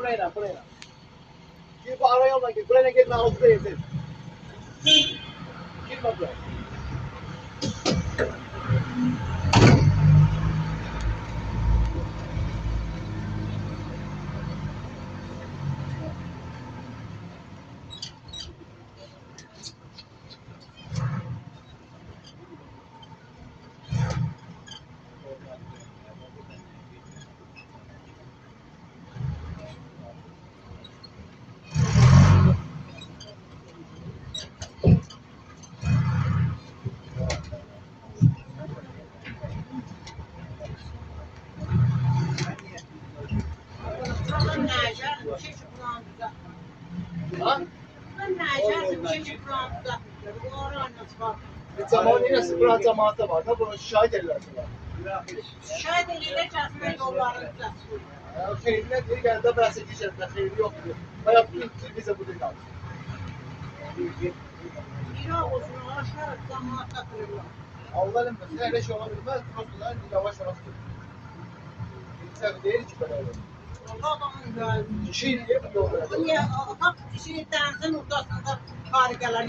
Buraya, buraya. Gir bu araya olma gir. Buraya gelme alıp buraya yeter. Girme buraya. Ha? Zaman yine sıfır cemaate var da bunu şahit ederler. Şahit edilircəsinə yollarınızda. Xeyrinə deyir, gəldə bəsə keçərdə xeyri yoxdur. Bayağı bütün bizə burada qalır. Bir ağızını aşağı cəmaat qatırırlar. Allah eləməsin, elə şey ola bilməz. Prostolar yavaş yavaş gedir. Sən deyir ki, belə olur. Adamın gözü. Kişi deyir bu yolda. Niyə? Hak kişinin dənizin ortasında xaricələr.